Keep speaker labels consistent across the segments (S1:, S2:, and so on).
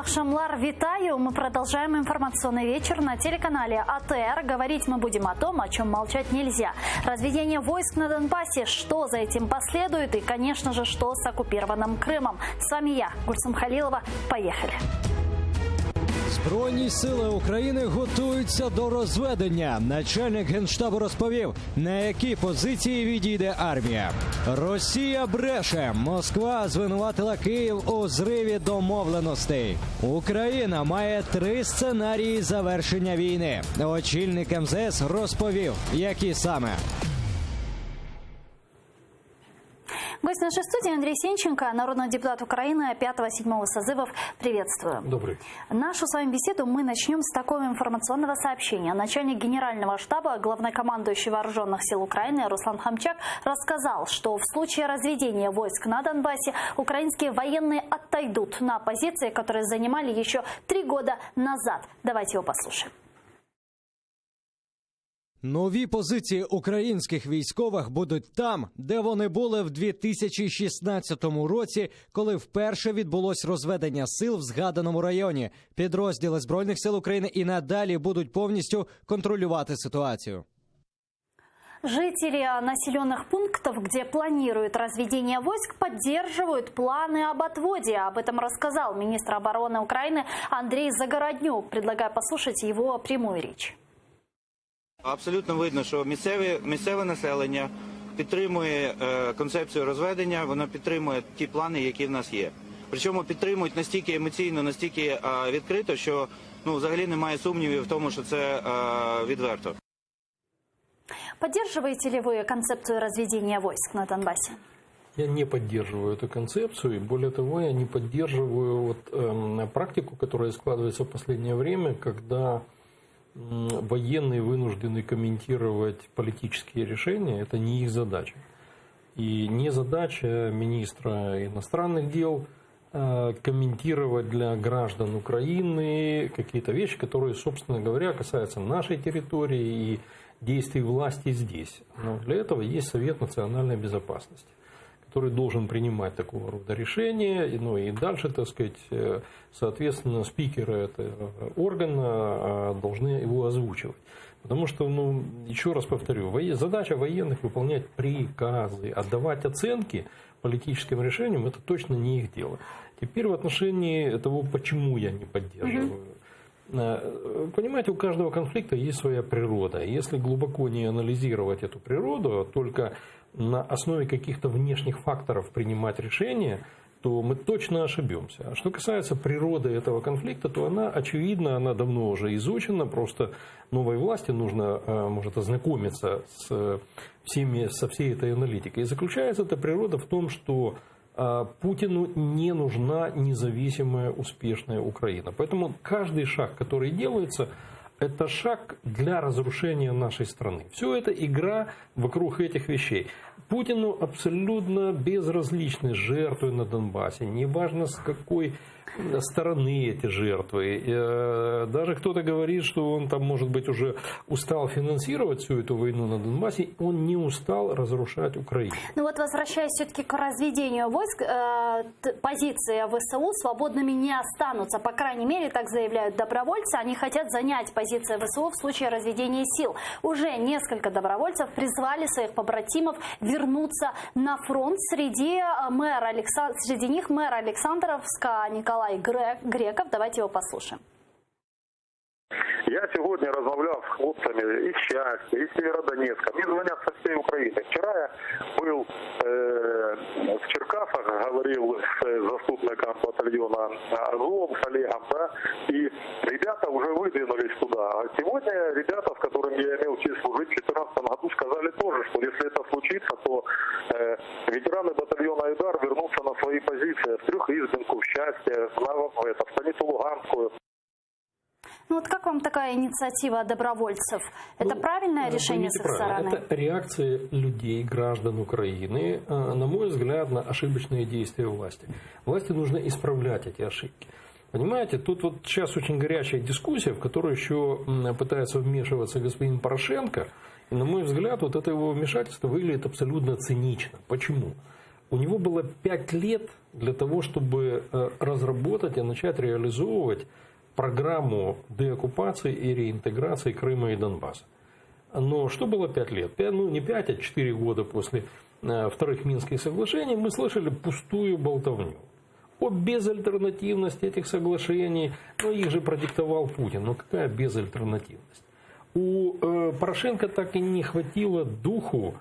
S1: Шамлар, витаю. Мы продолжаем информационный вечер на телеканале АТР. Говорить мы будем о том, о чем молчать нельзя. Разведение войск на Донбассе, что за этим последует и, конечно же, что с оккупированным Крымом. С вами я, Гульсум Халилова. Поехали.
S2: Збройні сили України готуються до розведення. Начальник Генштабу розповів, на які позиції відійде армія. Росія бреше. Москва звинуватила Київ у зриві домовленостей. Україна має 3 сценарії завершення війни. Очільник МЗС розповів, які саме.
S1: Гость нашей студии Андрей Сенченко, народный депутат Украины 5-7 созывов. Приветствую.
S3: Добрый.
S1: Нашу с вами беседу мы начнем с такого информационного сообщения. Начальник Генерального штаба, главнокомандующий Вооруженных сил Украины Руслан Хамчак рассказал, что в случае разведения войск на Донбассе украинские военные отойдут на позиции, которые занимали еще 3 года назад. Давайте его послушаем.
S2: Нові позиції українських військових будуть там, де вони були в 2016 році, коли вперше відбулось розведення сил в згаданому районі. Підрозділи Збройних сил України і надалі будуть повністю контролювати ситуацію.
S1: Жители населенных пунктов, где планируют разведение войск, поддерживают планы об отводе. Об этом рассказал министр обороны Украины Андрей Загороднюк. Предлагаю послушать его прямую речь.
S4: Абсолютно видно, що місцеве населення підтримує концепцію розведення, воно підтримує ті плани, які в нас є. Причому підтримують настільки емоційно, настільки відкрито, що взагалі немає сумнівів в тому, що це відверто.
S1: Поддерживаете ли вы концепцию разведения войск на Донбассе?
S3: Я не поддерживаю эту концепцию, и более того, я не поддерживаю практику, которая складывается в последнее время, когда военные вынуждены комментировать политические решения. Это не их задача. И не задача министра иностранных дел комментировать для граждан Украины какие-то вещи, которые, собственно говоря, касаются нашей территории и действий власти здесь. Но для этого есть Совет национальной безопасности, который должен принимать такого рода решения, и дальше, так сказать, соответственно, спикеры этого органа должны его озвучивать. Потому что, еще раз повторю, задача военных выполнять приказы, отдавать оценки политическим решениям, это точно не их дело. Теперь в отношении того, почему я не поддерживаю. Понимаете, у каждого конфликта есть своя природа. Если глубоко не анализировать эту природу, а только на основе каких-то внешних факторов принимать решения, то мы точно ошибемся. А что касается природы этого конфликта, то она очевидна, она давно уже изучена, просто новой власти нужно, может, ознакомиться со всей этой аналитикой. И заключается эта природа в том, что Путину не нужна независимая, успешная Украина. Поэтому каждый шаг, который делается, это шаг для разрушения нашей страны. Все это игра вокруг этих вещей. Путину абсолютно безразличны жертвы на Донбассе. Неважно, с какой стороны эти жертвы. Даже кто-то говорит, что он там, может быть, уже устал финансировать всю эту войну на Донбассе. Он не устал разрушать Украину.
S1: Возвращаясь все-таки к разведению войск, позиции ВСУ свободными не останутся. По крайней мере, так заявляют добровольцы. Они хотят занять позиции ВСУ в случае разведения сил. Уже несколько добровольцев призвали своих побратимов вернуться на фронт. Среди них мэр Александровска Николай Греков. Давайте его послушаем.
S5: Я сьогодні розмовляв з хлопцями із Щастя, із Сєвєродонецька. Мне звонят со всей Украины. Вчера я был в Черкасах, говорил с заступником батальона Азов, с Олегом, и ребята уже выдвинулись туда. А сегодня ребята, с которыми я имел честь служить в 2014 году, сказали тоже, что если это случится, то ветераны батальона Айдар вернутся на свои позиции в Трехизбинку, в Счастье, в станицу Луганскую.
S1: Как вам такая инициатива добровольцев? Это правильное решение с их стороны?
S3: Это реакция людей, граждан Украины, на мой взгляд, на ошибочные действия власти. Власти нужно исправлять эти ошибки. Понимаете, тут сейчас очень горячая дискуссия, в которую еще пытается вмешиваться господин Порошенко. И, на мой взгляд, это его вмешательство выглядит абсолютно цинично. Почему? у него было 5 лет для того, чтобы разработать и начать реализовывать программу деоккупации и реинтеграции Крыма и Донбасса. Но что было 5 лет? Ну, не 5, а 4 года после вторых Минских соглашений мы слышали пустую болтовню о безальтернативности этих соглашений. Ну, их же продиктовал Путин. Но какая безальтернативность? У Порошенко так и не хватило духу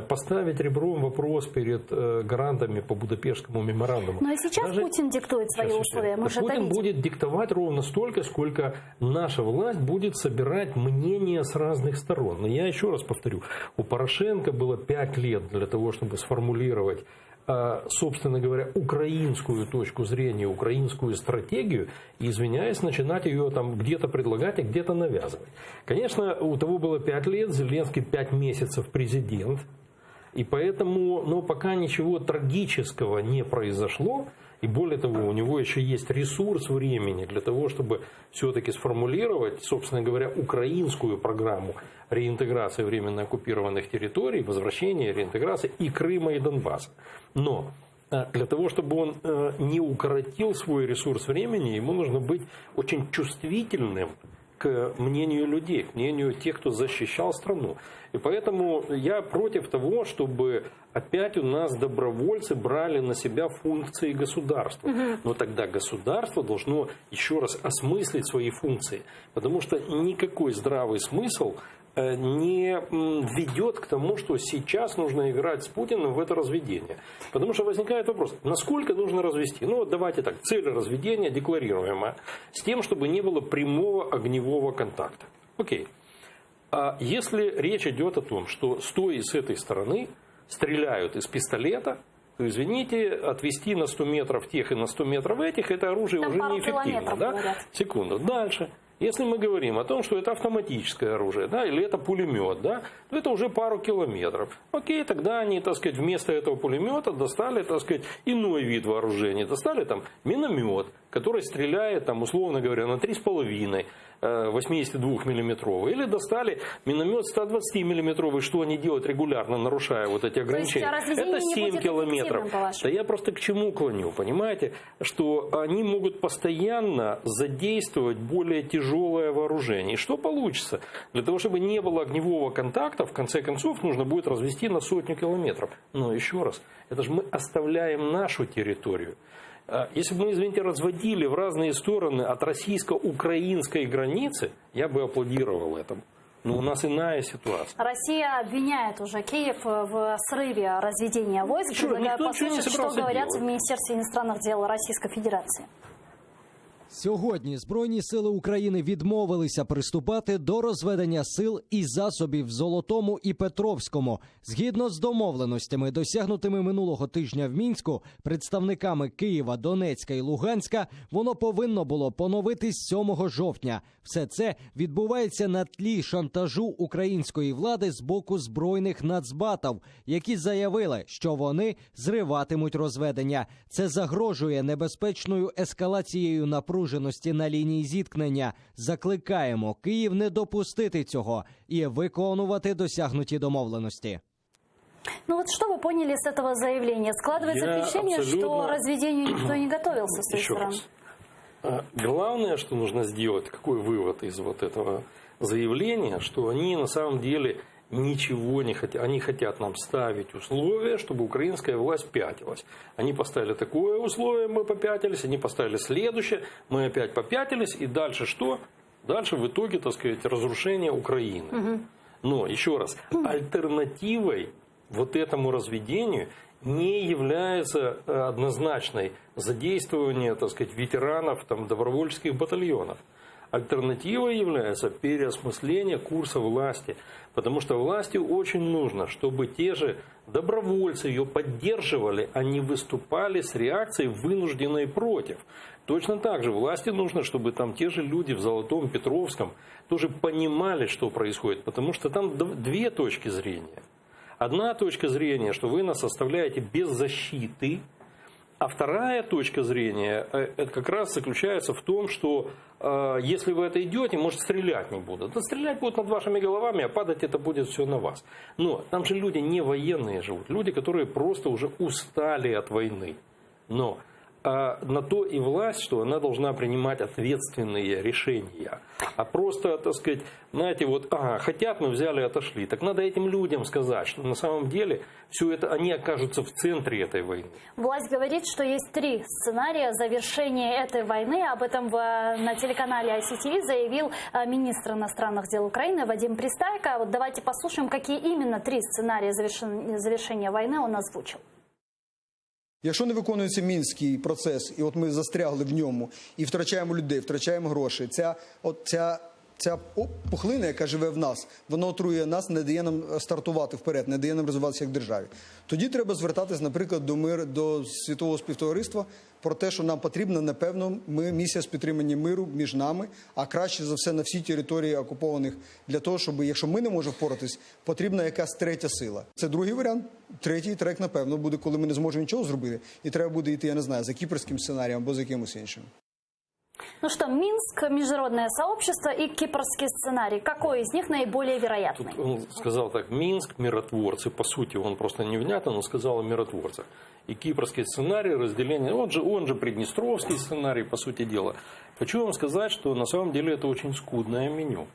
S3: поставить ребром вопрос перед гарантами по Будапештскому меморандуму.
S1: Но и сейчас даже Путин диктует свои условия. Мы же это видим.
S3: Путин будет диктовать ровно столько, сколько наша власть будет собирать мнения с разных сторон. Но я еще раз повторю, у Порошенко было 5 лет для того, чтобы сформулировать, собственно говоря, украинскую точку зрения, украинскую стратегию, и, извиняюсь, начинать ее там где-то предлагать, а где-то навязывать. Конечно, у того было 5 лет, Зеленский 5 месяцев президент, и поэтому, но пока ничего трагического не произошло, и более того, у него еще есть ресурс времени для того, чтобы все-таки сформулировать, собственно говоря, украинскую программу реинтеграции временно оккупированных территорий, возвращения, реинтеграции и Крыма, и Донбасса. Но для того, чтобы он не укоротил свой ресурс времени, ему нужно быть очень чувствительным к мнению людей, к мнению тех, кто защищал страну. И поэтому я против того, чтобы опять у нас добровольцы брали на себя функции государства. Но тогда государство должно еще раз осмыслить свои функции. Потому что никакой здравый смысл не ведет к тому, что сейчас нужно играть с Путиным в это разведение. Потому что возникает вопрос, насколько нужно развести? Ну вот давайте так, цель разведения декларируемая, с тем, чтобы не было прямого огневого контакта. Окей. А если речь идет о том, что с той и с этой стороны стреляют из пистолета, то, извините, отвести на 100 метров тех и на 100 метров этих, это оружие
S1: там
S3: уже неэффективно. Да? Секунду. Дальше. Если мы говорим о том, что это автоматическое оружие, да, или это пулемет, да, то это уже пару километров. Окей, тогда они, так сказать, вместо этого пулемета достали, так сказать, иной вид вооружения. Достали там миномет, который стреляет, там, условно говоря, на 3,5 82-миллиметровый. Или достали миномет 120-миллиметровый, что они делают регулярно, нарушая вот эти ограничения. Это 7 километров. Да я просто к чему клоню, понимаете? Что они могут постоянно задействовать более тяжелое вооружение. И что получится? Для того, чтобы не было огневого контакта, в конце концов, нужно будет развести на 100 километров. Но еще раз, это же мы оставляем нашу территорию. Если бы мы, извините, разводили в разные стороны от российско-украинской границы, я бы аплодировал этому. Но у нас иная ситуация.
S1: Россия обвиняет уже Киев в срыве разведения войск. Предлагаю послушать, что говорят в Министерстве иностранных дел Российской Федерации.
S2: Сьогодні Збройні сили України відмовилися приступати до розведення сил і засобів в Золотому і Петровському. Згідно з домовленостями, досягнутими минулого тижня в Мінську, представниками Києва, Донецька і Луганська, воно повинно було поновитись 7 жовтня. Все це відбувається на тлі шантажу української влади з боку збройних нацбатів, які заявили, що вони зриватимуть розведення. Це загрожує небезпечною ескалацією напруженості на лінії зіткнення. Закликаємо Київ не допустити цього і виконувати досягнуті домовленості.
S1: Ну вот что вы поняли с этого заявления? Складывается впечатление, что разведению никто не готовился с той стороны.
S3: Главное, что нужно сделать, какой вывод из вот этого заявления, что они на самом деле ничего не хотят. Они хотят нам ставить условия, чтобы украинская власть пятилась. Они поставили такое условие, мы попятились, они поставили следующее, мы опять попятились, и дальше что? Дальше в итоге, так сказать, разрушение Украины. Но, еще раз, альтернативой вот этому разведению не является однозначной задействование, так сказать, ветеранов там, добровольческих батальонов. Альтернативой является переосмысление курса власти. Потому что власти очень нужно, чтобы те же добровольцы ее поддерживали, а не выступали с реакцией вынужденной против. Точно так же власти нужно, чтобы там те же люди в Золотом, Петровском тоже понимали, что происходит. Потому что там две точки зрения. Одна точка зрения, что вы нас оставляете без защиты, А вторая точка зрения, это как раз заключается в том, что если вы это идете, может, стрелять не будут. Да стрелять будут над вашими головами, а падать это будет все на вас. Но там же люди не военные живут, люди, которые просто уже устали от войны. Но на то и власть, что она должна принимать ответственные решения. А просто, так сказать, знаете, вот, хотят, мы взяли и отошли. Так надо этим людям сказать, что на самом деле все это, они окажутся в центре этой войны.
S1: Власть говорит, что есть 3 сценария завершения этой войны. Об этом на телеканале ICTV заявил министр иностранных дел Украины Вадим Пристайко. Вот давайте послушаем, какие именно 3 сценария завершения войны он озвучил.
S6: Якщо не виконується Мінський процес, і от ми застрягли в ньому, і втрачаємо людей, втрачаємо гроші, ця пухлина, яка живе в нас, вона отрує нас, не дає нам стартувати вперед, не дає нам розвиватися як державі. Тоді треба звертатись, наприклад, до світового співтовариства про те, що нам потрібна, напевно, місія з підтримання миру між нами, а краще за все на всій території окупованих, для того, щоб, якщо ми не можемо впоратись, потрібна якась 3-я сила. Це другий варіант. 3-й трек, напевно, буде, коли ми не зможемо нічого зробити, і треба буде йти, я не знаю, за кіпрським сценарієм або за якимось іншим.
S1: Ну что, Минск, международное сообщество и кипрский сценарий. Какой из них наиболее вероятный?
S3: Тут он сказал так: Минск, миротворцы. По сути, он просто невнятно, но сказал о миротворцах. И кипрский сценарий, разделение, он же приднестровский сценарий, по сути дела. Хочу вам сказать, что на самом деле это очень скудное меню.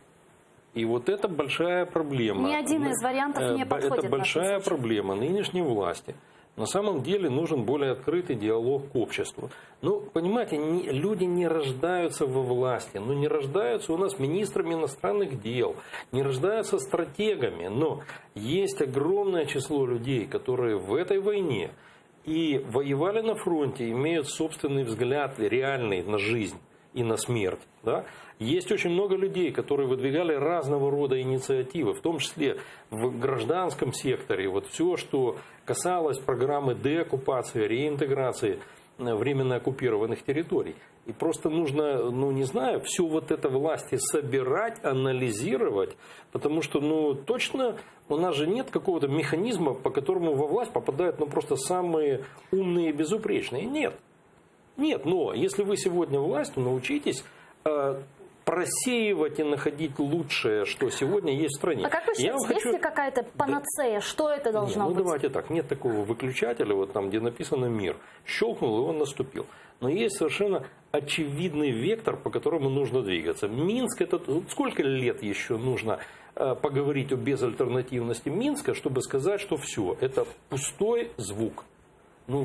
S3: И вот это большая проблема.
S1: Ни один из вариантов не подходит.
S3: Это большая проблема нынешней власти. На самом деле нужен более открытый диалог к обществу. Ну, понимаете, люди не рождаются во власти, не рождаются у нас министрами иностранных дел, не рождаются стратегами, но есть огромное число людей, которые в этой войне и воевали на фронте, имеют собственный взгляд реальный на жизнь и на смерть. Да? Есть очень много людей, которые выдвигали разного рода инициативы, в том числе в гражданском секторе. Вот все, что касалось программы деоккупации, реинтеграции временно оккупированных территорий. И просто нужно, не знаю, все вот это власти собирать, анализировать, потому что, точно у нас же нет какого-то механизма, по которому во власть попадают, просто самые умные и безупречные. Нет. Нет, но если вы сегодня власть, то научитесь просеивать и находить лучшее, что сегодня есть в стране.
S1: А как вы считаете, есть ли какая-то панацея? Что это должно быть?
S3: Давайте так, нет такого выключателя, вот там, где написано «мир». Щелкнул, и он наступил. Но есть совершенно очевидный вектор, по которому нужно двигаться. Минск, это сколько лет еще нужно поговорить о безальтернативности Минска, чтобы сказать, что все, это пустой звук.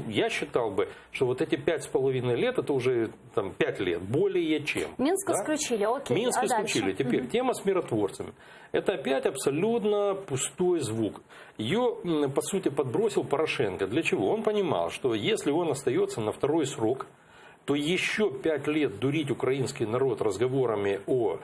S3: Я считал бы, что вот эти 5,5 лет, это уже 5 лет, более чем.
S1: Минск исключили, окей.
S3: Минск исключили. Теперь тема с миротворцами. Это опять абсолютно пустой звук. Ее, по сути, подбросил Порошенко. Для чего? Он понимал, что если он остается на 2-й срок, то еще 5 лет дурить украинский народ разговорами о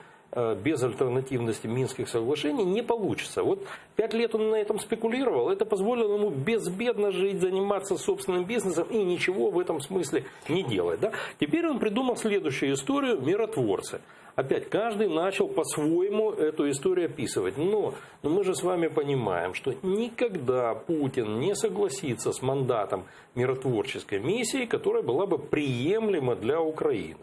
S3: безальтернативности Минских соглашений не получится. Вот 5 лет он на этом спекулировал, это позволило ему безбедно жить, заниматься собственным бизнесом и ничего в этом смысле не делать. Да? Теперь он придумал следующую историю – миротворцы. Опять, каждый начал по-своему эту историю описывать. Но мы же с вами понимаем, что никогда Путин не согласится с мандатом миротворческой миссии, которая была бы приемлема для Украины.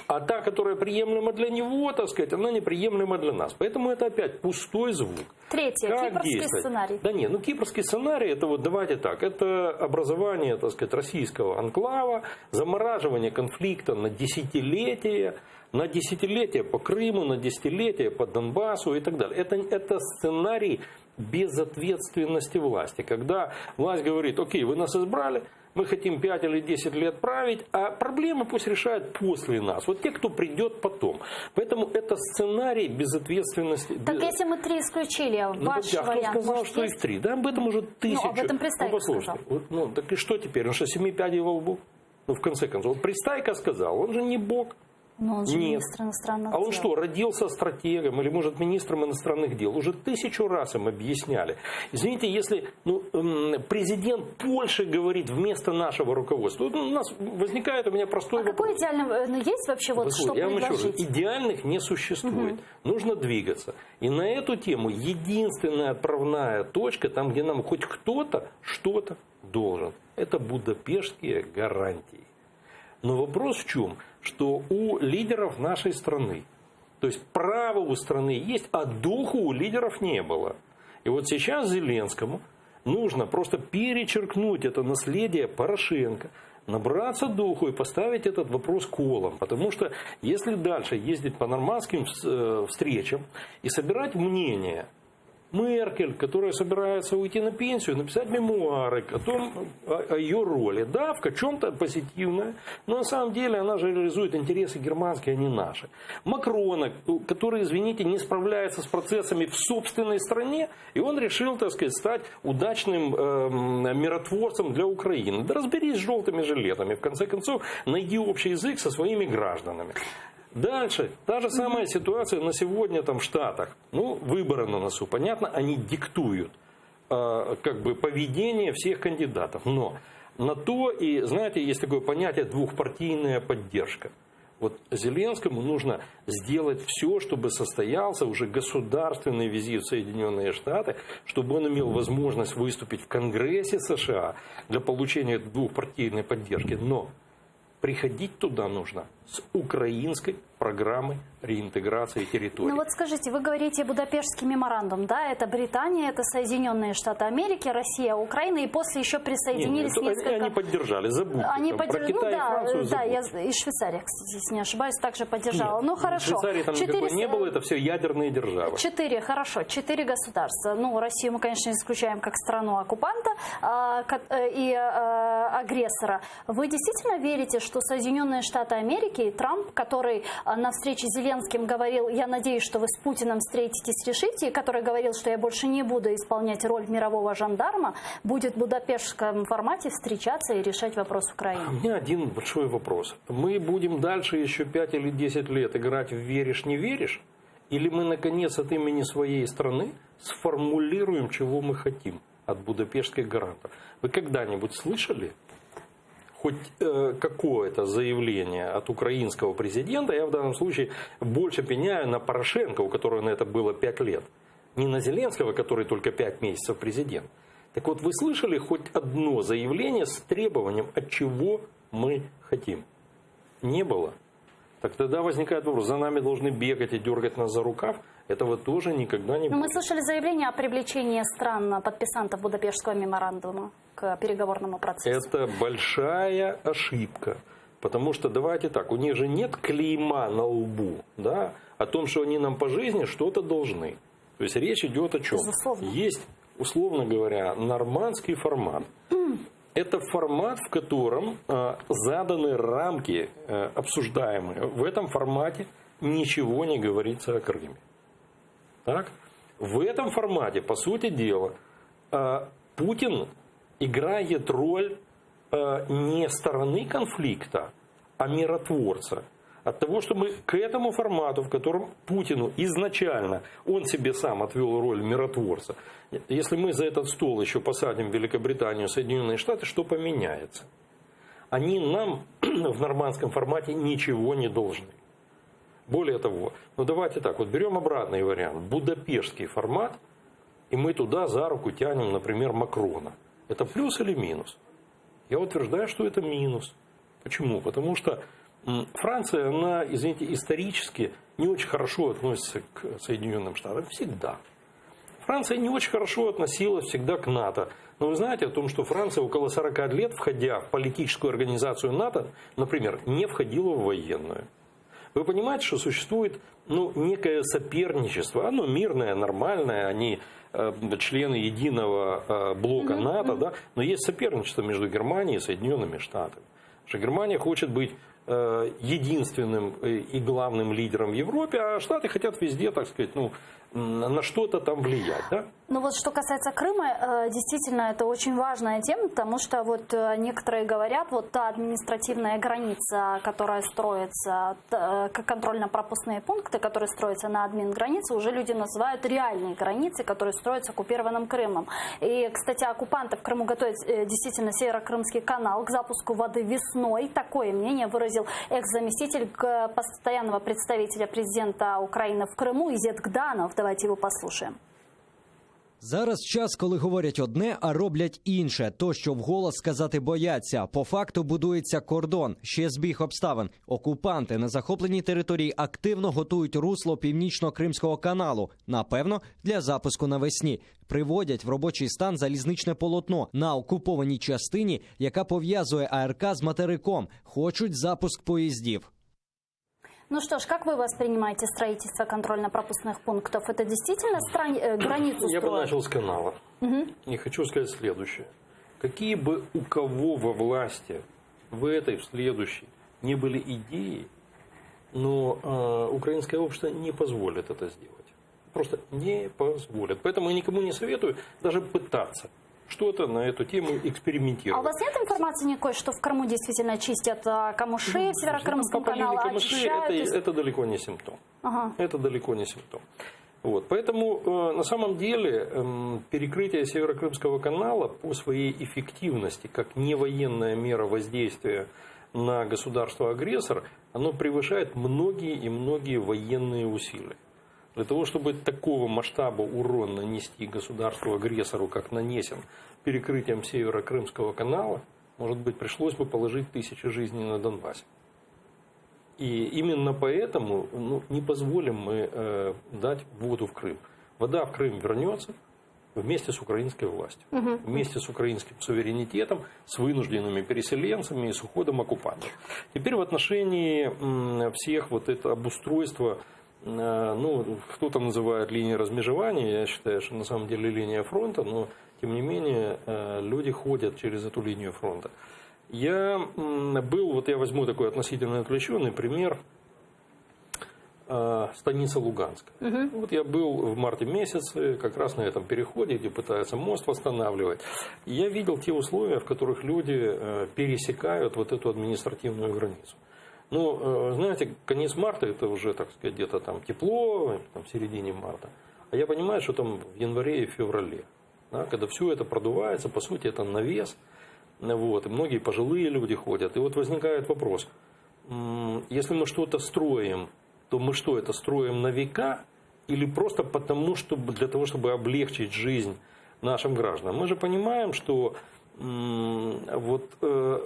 S3: А та, которая приемлема для него, так сказать, она неприемлема для нас. Поэтому это опять пустой звук.
S1: Третье, кипрский сценарий.
S3: Да нет, кипрский сценарий, это давайте так, это образование, так сказать, российского анклава, замораживание конфликта на десятилетия по Крыму, на десятилетия по Донбассу и так далее. Это сценарий безответственности власти. Когда власть говорит: окей, вы нас избрали, мы хотим 5 или 10 лет править, а проблемы пусть решают после нас. Вот те, кто придет потом. Поэтому это сценарий безответственности.
S1: Так если мы 3 исключили, ваш вариант,
S3: кто сказал,
S1: может,
S3: что
S1: есть?
S3: их 3? Да, об этом уже 1000.
S1: Об этом Пристайко сказал.
S3: Так и что теперь? Он что, 7 пядей во лбу? В конце концов. Пристайко сказал, он же не бог.
S1: Но он же министр иностранных дел.
S3: А он что, родился стратегом или, может, министром иностранных дел? Уже 1000 раз им объясняли. Извините, если президент Польши говорит вместо нашего руководства, у нас возникает у меня простой вопрос.
S1: Какой идеальный, есть вообще что
S3: я вам еще
S1: предложить?
S3: раз, идеальных не существует. Нужно двигаться. И на эту тему единственная отправная точка, там, где нам хоть кто-то что-то
S7: должен. Это будапештские гарантии. Но вопрос в чем? Что у лидеров нашей страны, то есть право у страны есть, а духу у лидеров не было. И вот сейчас Зеленскому нужно просто перечеркнуть это наследие Порошенко, набраться духу и поставить этот вопрос колом. Потому что если дальше ездить по нормандским встречам и собирать мнение Меркель, которая собирается уйти на пенсию, написать мемуары о ее роли. Да, в чем-то позитивная, но на самом деле она же реализует интересы германские, а не наши. Макрона, который, извините, не справляется с процессами в собственной стране, и он решил, так сказать, стать удачным миротворцем для Украины. Да разберись с желтыми жилетами. В конце концов, найди общий язык со своими гражданами. Дальше, та же самая ситуация на сегодня там в Штатах. Ну, выборы на носу, понятно, они диктуют поведение всех кандидатов. Но на то и, знаете, есть такое понятие двухпартийная поддержка. Вот Зеленскому нужно сделать все, чтобы состоялся уже государственный визит в Соединенные Штаты, чтобы он имел возможность выступить в Конгрессе США для получения двухпартийной поддержки. Но приходить туда нужно с украинской программой реинтеграции территории.
S1: Ну вот скажите, вы говорите Будапештский меморандум, да? Это Британия, это Соединенные Штаты Америки, Россия, Украина, и после еще присоединились несколько...
S7: Они поддержали, забудьте. Они поддержали,
S1: ну да, я и Швейцария, кстати, если не ошибаюсь, также поддержала.
S7: Нет,
S1: ну хорошо.
S7: Швейцарии там никакой не было, это все ядерные державы. Четыре
S1: государства. Ну, Россию мы, конечно, исключаем как страну-оккупанта и агрессора. Вы действительно верите, что Соединенные Штаты Америки и Трамп, который на встрече с Зеленским говорил, я надеюсь, что вы с Путиным встретитесь, решите, и который говорил, что я больше не буду исполнять роль мирового жандарма, будет в будапештском формате встречаться и решать вопрос Украины?
S7: У меня один большой вопрос. Мы будем дальше еще 5 или 10 лет играть в «веришь, не веришь»? Или мы, наконец, от имени своей страны сформулируем, чего мы хотим от будапештских гарантов? Вы когда-нибудь слышали хоть какое-то заявление от украинского президента? Я в данном случае больше пеняю на Порошенко, у которого на это было 5 лет. Не на Зеленского, который только 5 месяцев президент. Так вот, вы слышали хоть одно заявление с требованием, от чего мы хотим? Не было. Так тогда возникает вопрос, за нами должны бегать и дергать нас за рукав? Этого тоже никогда не будет.
S1: Мы слышали заявление о привлечении стран-подписантов Будапештского меморандума к переговорному процессу.
S7: Это большая ошибка. Потому что, давайте так, у них же нет клейма на лбу, да, о том, что они нам по жизни что-то должны. То есть речь идет о чем?
S1: Безусловно.
S7: Есть, условно говоря, нормандский формат. Это формат, в котором заданы рамки обсуждаемые. В этом формате ничего не говорится о Крыме. Так? В этом формате, по сути дела, Путин играет роль не стороны конфликта, а миротворца. От того, что мы к этому формату, в котором Путину изначально, он себе сам отвел роль миротворца, если мы за этот стол еще посадим Великобританию, Соединенные Штаты, что поменяется? Они нам в нормандском формате ничего не должны. Более того, ну давайте так, вот берем обратный вариант, будапештский формат, и мы туда за руку тянем, например, Макрона. Это плюс или минус? Я утверждаю, что это минус. Почему? Потому что Франция, она, извините, исторически не очень хорошо относится к Соединенным Штатам. Всегда. Франция не очень хорошо относилась всегда к НАТО. Но вы знаете о том, что Франция около 40 лет, входя в политическую организацию НАТО, например, не входила в военную. Вы понимаете, что существует некое соперничество. Оно мирное, нормальное, они члены единого блока НАТО, да? Но есть соперничество между Германией и Соединенными Штатами. Потому что Германия хочет быть единственным и главным лидером в Европе, а Штаты хотят везде, так сказать, на что-то там влиять, да?
S1: Ну вот что касается Крыма, действительно это очень важная тема, потому что вот некоторые говорят, вот та административная граница, которая строится, как контрольно-пропускные пункты, которые строятся на админгранице, уже люди называют реальные границы, которые строятся оккупированным Крымом. И, кстати, оккупанты в Крыму готовят действительно Северо-Крымский канал к запуску воды весной. Такое мнение выразил экс-заместитель постоянного представителя президента Украины в Крыму Изет Гданов. Давайте его послушаем.
S2: Зараз час, коли говорять одне, а роблять інше. То, що вголос сказати бояться. По факту будується кордон. Ще збіг обставин. Окупанти на захопленій території активно готують русло Північно-Кримського каналу. Напевно, для запуску навесні. Приводять в робочий стан залізничне полотно на окупованій частині, яка пов'язує АРК з материком. Хочуть запуск поїздів.
S1: Ну что ж, как вы воспринимаете строительство контрольно-пропускных пунктов? Это действительно границу
S7: Я бы
S1: строят?
S7: начал с канала. И хочу сказать следующее. Какие бы у кого во власти в этой, в следующей не были идеи, но украинское общество не позволит это сделать. Просто не позволит. Поэтому я никому не советую даже пытаться что-то на эту тему экспериментировать.
S1: А у вас нет информации никакой, что в Крыму действительно чистят камыши в Северокрымском канале, очищают?
S7: Это далеко не симптом.
S1: Ага.
S7: Это далеко не симптом. Вот. Поэтому на самом деле перекрытие Северокрымского канала по своей эффективности, как невоенная мера воздействия на государство-агрессор, оно превышает многие и многие военные усилия. Для того, чтобы такого масштаба урон нанести государству-агрессору, как нанесен перекрытием Северо-Крымского канала, может быть, пришлось бы положить тысячи жизней на Донбассе. И именно поэтому не позволим мы дать воду в Крым. Вода в Крым вернется вместе с украинской властью, вместе с украинским суверенитетом, с вынужденными переселенцами и с уходом оккупантов. Теперь в отношении всех вот это обустройство, кто-то называет линией размежевания, я считаю, что на самом деле линия фронта, но тем не менее люди ходят через эту линию фронта. Я возьму такой относительно отвлеченный пример, станица Луганская. Вот я был в марте месяце, как раз на этом переходе, где пытаются мост восстанавливать. И я видел те условия, в которых люди пересекают вот эту административную границу. Знаете, конец марта, это уже, так сказать, где-то там тепло, там, в середине марта. А я понимаю, что там в январе и феврале, да, когда все это продувается, по сути, это навес. Вот, и многие пожилые люди ходят. И вот возникает вопрос, если мы что-то строим, то мы что, это строим на века или просто для того, чтобы облегчить жизнь нашим гражданам? Мы же понимаем, что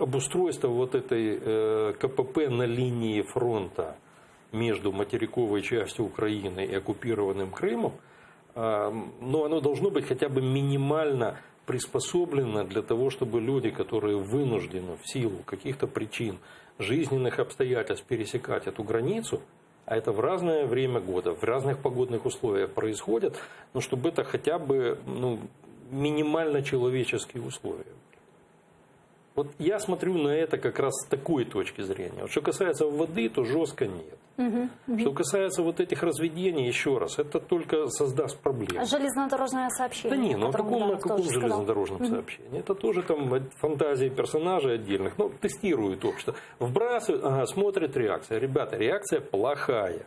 S7: обустройство вот этой КПП на линии фронта между материковой частью Украины и оккупированным Крымом, оно должно быть хотя бы минимально приспособлено для того, чтобы люди, которые вынуждены в силу каких-то причин, жизненных обстоятельств пересекать эту границу, а это в разное время года, в разных погодных условиях происходит, чтобы это хотя бы минимально человеческие условия. Вот я смотрю на это как раз с такой точки зрения. Вот что касается воды, то жестко нет. Что касается вот этих разведений, еще раз, это только создаст проблемы.
S1: Железнодорожное сообщение.
S7: Да не, о каком железнодорожном сообщении? Это тоже там фантазии персонажей отдельных. Тестируют общество. Вбрасывают, смотрят реакция. Ребята, реакция плохая.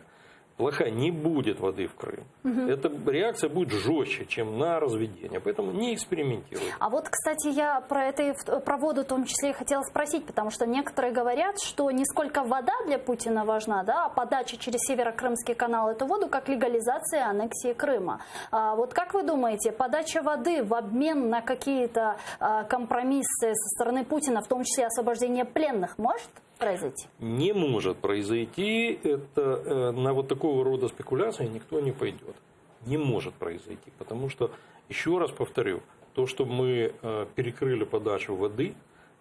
S7: Не будет воды в Крым. Эта реакция будет жестче, чем на разведение. Поэтому не экспериментируйте.
S1: А вот, кстати, я про воду в том числе и хотела спросить, потому что некоторые говорят, что не сколько вода для Путина важна, да, а подача через Северо-Крымский канал эту воду, как легализация аннексии Крыма. Вот как вы думаете, подача воды в обмен на какие-то компромиссы со стороны Путина, в том числе освобождение пленных, может произойти?
S7: Не может произойти. Это на вот такого рода спекуляции никто не пойдет. Не может произойти. Потому что, еще раз повторю, то, что мы перекрыли подачу воды,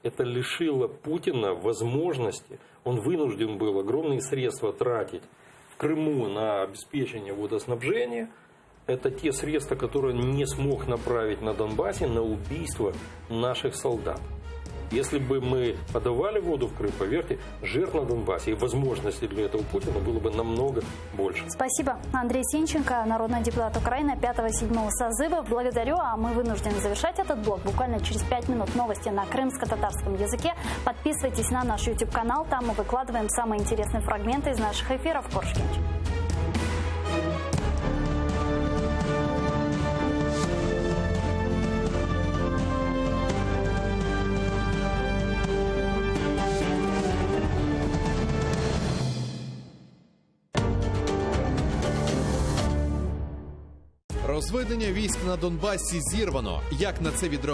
S7: это лишило Путина возможности, он вынужден был огромные средства тратить в Крыму на обеспечение водоснабжения. Это те средства, которые не смог направить на Донбассе на убийство наших солдат. Если бы мы подавали воду в Крым, поверьте, жертв на Донбассе и возможностей для этого Путина было бы намного больше.
S1: Спасибо. Андрей Сенченко, народный депутат Украины 5-7 созыва. Благодарю, а мы вынуждены завершать этот блок. Буквально через 5 минут новости на крымско-татарском языке. Подписывайтесь на наш YouTube-канал, там мы выкладываем самые интересные фрагменты из наших эфиров. Коршкевич.
S8: Розведення військ на Донбасі зірвано. Як на це відреагували